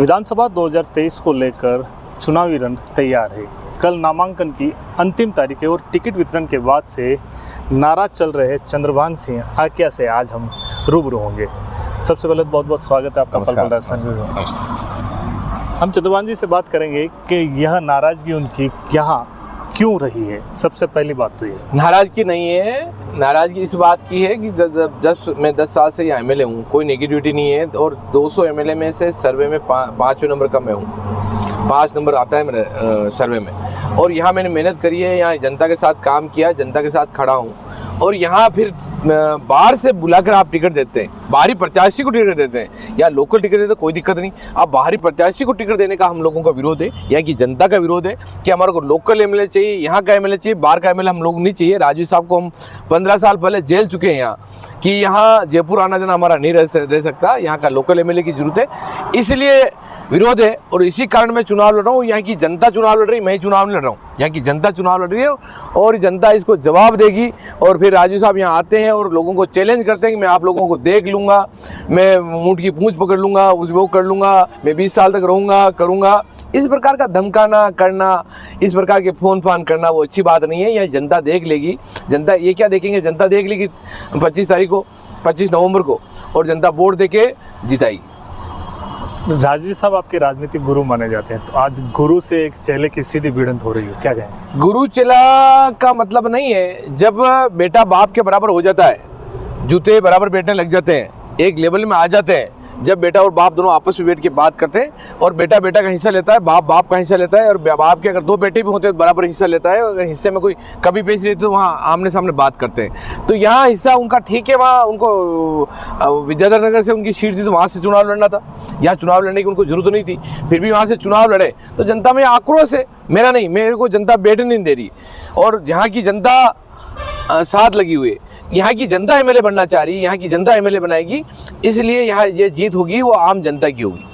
विधानसभा 2023 को लेकर चुनावी रण तैयार है। कल नामांकन की अंतिम तारीख है और टिकट वितरण के बाद से नाराज चल रहे चंद्रभान सिंह आकिया से आज हम रूबरू होंगे। सबसे पहले बहुत बहुत स्वागत है आपका पल पल राजस्थान में। हम चंद्रभान जी से बात करेंगे कि यह नाराजगी उनकी यहाँ क्यों रही है। सबसे पहली बात तो ये नाराजगी नहीं है, नाराजगी इस बात की है कि जब मैं 10 साल से यहाँ एमएलए हूँ, कोई नेगेटिविटी नहीं है। और 200 एमएलए में से सर्वे में 5वें नंबर का मैं हूँ, 5 नंबर आता है मेरे सर्वे में। और यहाँ मैंने मेहनत करी है, यहाँ जनता के साथ काम किया, जनता के साथ खड़ा हूँ। और यहाँ फिर बाहर से बुलाकर आप टिकट देते हैं, बाहरी प्रत्याशी को टिकट देते हैं या लोकल टिकट देते तो कोई दिक्कत नहीं। आप बाहरी प्रत्याशी को टिकट देने का हम लोगों का विरोध है, यहाँ की जनता का विरोध है कि हमारे को लोकल एमएलए चाहिए, यहाँ का एमएलए चाहिए, बाहर का एमएलए हम लोग नहीं चाहिए। राजू साहब को हम 15 साल पहले जेल चुके हैं यहाँ कि यहाँ जयपुर आना जाना हमारा नहीं रह सकता, यहाँ का लोकल एमएलए की जरूरत है, इसलिए विरोध है। और इसी कारण मैं चुनाव लड़ रहा हूँ। यहाँ की जनता चुनाव लड़ रही, मैं चुनाव नहीं लड़ रहा हूँ, यहाँ की जनता चुनाव लड़ रही है और जनता इसको जवाब देगी। और फिर राजू साहब यहाँ आते हैं और लोगों को चैलेंज करते हैं कि मैं आप लोगों को देख लूँगा, मैं ऊँट की पूँछ पकड़ लूँगा, उस वो कर लूँगा, मैं 20 साल तक रहूँगा, करूँगा। इस प्रकार का धमकाना करना, इस प्रकार के फ़ोन फान करना वो अच्छी बात नहीं है। यह जनता देख लेगी। जनता ये क्या देखेंगे, जनता देख लेगी 25 नवंबर को, और जनता वोट दे के जिताएगी। राजू साहब आपके राजनीतिक गुरु माने जाते हैं, तो आज गुरु से एक चेले की सीधी भिड़ंत हो रही है, क्या कहें? गुरु चेला का मतलब नहीं है। जब बेटा बाप के बराबर हो जाता है, जूते बराबर बैठने लग जाते हैं, एक लेवल में आ जाते हैं, जब बेटा और बाप दोनों आपस में बैठ के बात करते हैं और बेटा बेटा का हिस्सा लेता है, बाप बाप का हिस्सा लेता है, और बाप के अगर 2 बेटे भी होते हैं तो बराबर हिस्सा लेता है। अगर हिस्से में कोई कभी पेश रहती तो वहाँ आमने सामने बात करते हैं। तो यहाँ हिस्सा उनका ठीक है, वहाँ उनको विद्याधर नगर से उनकी सीट थी तो वहाँ से चुनाव लड़ना था, यहाँ चुनाव लड़ने की उनको जरूरत नहीं थी, फिर भी वहाँ से चुनाव लड़े। तो जनता में आक्रोश है, मेरा नहीं, मेरे को जनता बैठने नहीं दे रही। और जहाँ की जनता साथ लगी हुई है, यहाँ की जनता एमएलए बनना चाह रही है, यहाँ की जनता एमएलए बनाएगी, इसलिए यहाँ ये जीत होगी वो आम जनता की होगी।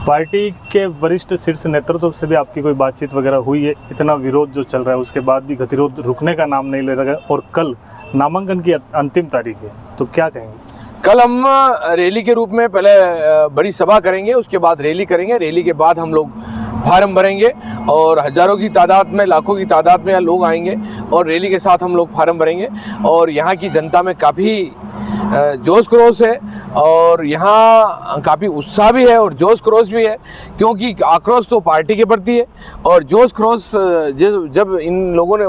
पार्टी के वरिष्ठ शीर्ष नेतृत्व से भी आपकी कोई बातचीत वगैरह हुई है? इतना विरोध जो चल रहा है उसके बाद भी गतिरोध रुकने का नाम नहीं ले रहा है और कल नामांकन की अंतिम तारीख है, तो क्या कहेंगे? कल हम रैली के रूप में पहले बड़ी सभा करेंगे, उसके बाद रैली करेंगे, रैली के बाद हम लोग फार्म भरेंगे और हज़ारों की तादाद में, लाखों की तादाद में लोग आएंगे और रैली के साथ हम लोग फार्म भरेंगे। और यहाँ की जनता में काफ़ी जोश खरोश है और यहाँ काफ़ी उत्साह भी है और जोश खरोश भी है, क्योंकि आक्रोश तो पार्टी के प्रति है और जोश खरोश जब इन लोगों ने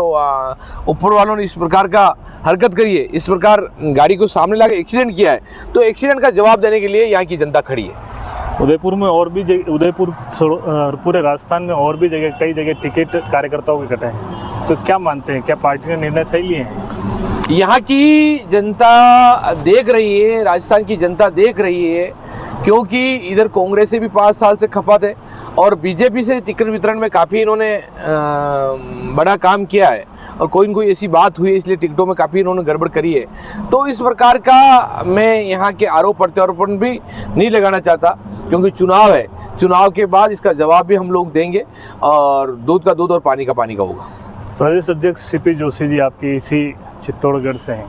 ऊपर वालों ने इस प्रकार का हरकत करी है, इस प्रकार गाड़ी को सामने लाकर एक्सीडेंट किया है, तो एक्सीडेंट का जवाब देने के लिए यहाँ की जनता खड़ी है। उदयपुर में और भी उदयपुर पूरे राजस्थान में और भी जगह, कई जगह टिकट कार्यकर्ताओं के कटे हैं, तो क्या मानते हैं, क्या पार्टी ने निर्णय सही लिए हैं? यहाँ की जनता देख रही है, राजस्थान की जनता देख रही है, क्योंकि इधर कांग्रेस से भी 5 साल से खपत है और बीजेपी से टिकट वितरण में काफ़ी इन्होंने बड़ा काम किया है और कोई न कोई ऐसी बात हुई है इसलिए टिकटों में काफ़ी इन्होंने गड़बड़ करी है। तो इस प्रकार का मैं यहाँ के आरोप प्रत्यारोपण भी नहीं लगाना चाहता, क्योंकि चुनाव है, चुनाव के बाद इसका जवाब भी हम लोग देंगे और दूध का दूध और पानी का पानी का होगा। प्रदेश अध्यक्ष सीपी जोशी जी आपकी इसी चित्तौड़गढ़ से हैं,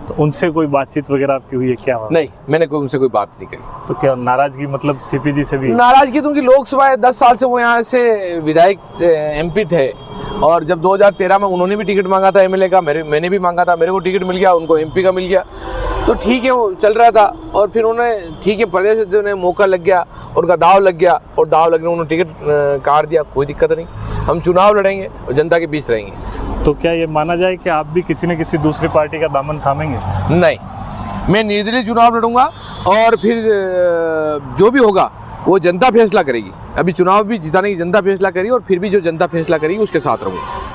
तो उनसे कोई बातचीत वगैरह आपकी हुई है क्या? नहीं, मैंने उनसे कोई बात नहीं करी। तो क्या नाराजगी, मतलब सीपी जी से भी नाराजगी? तो उनकी लोकसभा 10 साल से वो यहाँ से विधायक एमपी थे और जब 2013 में उन्होंने भी टिकट मांगा था एमएलए का, मैंने भी मांगा था, मेरे को टिकट मिल गया, उनको एमपी का मिल गया, तो ठीक है, वो चल रहा था। और फिर उन्होंने ठीक है, प्रदेश अध्यक्ष ने मौका लग गया, उनका दाव लग गया और दाव लगने उन्होंने टिकट काट दिया, कोई दिक्कत नहीं। हम चुनाव लड़ेंगे और जनता के बीच रहेंगे। तो क्या ये माना जाए कि आप भी किसी न किसी दूसरी पार्टी का दामन थामेंगे? नहीं, मैं निर्दलीय चुनाव लड़ूंगा और फिर जो भी होगा वो जनता फैसला करेगी। अभी चुनाव भी जिताने की जनता फैसला करेगी और फिर भी जो जनता फैसला करेगी उसके साथ रहूँगा।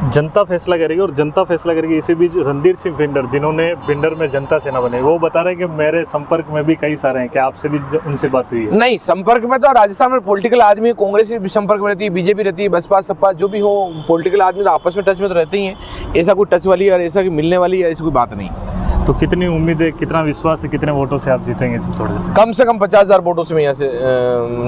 जनता फैसला करेगी और जनता फैसला करेगी। इसी बीच रणधीर सिंह भिंडर, जिन्होंने भिंडर में जनता सेना बने, वो बता रहे हैं कि मेरे संपर्क में भी कई सारे हैं, क्या आपसे भी उनसे बात हुई है? नहीं, संपर्क में तो राजस्थान में पॉलिटिकल आदमी कांग्रेस भी संपर्क में रहती है, बीजेपी रहती है, बसपा सपा जो भी हो, पॉलिटिकल आदमी तो आपस में टच में तो रहते ही हैं। ऐसा कोई टच वाली और ऐसा मिलने वाली ऐसी कोई बात नहीं। तो कितनी उम्मीद है, कितना विश्वास है, कितने वोटों से आप जीतेंगे चित्तौड़गढ़ से? कम 50,000 वोटों से मैं यहाँ से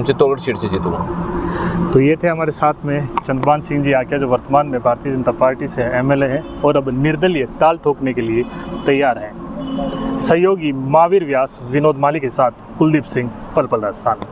चित्तौड़गढ़ सीट से जीतूंगा। तो ये थे हमारे साथ में चंद्रभान सिंह जी आकिया, जो वर्तमान में भारतीय जनता पार्टी से एमएलए हैं और अब निर्दलीय ताल ठोकने के लिए तैयार हैं। सहयोगी महावीर व्यास, विनोद माली के साथ कुलदीप सिंह, पल पल राजस्थान।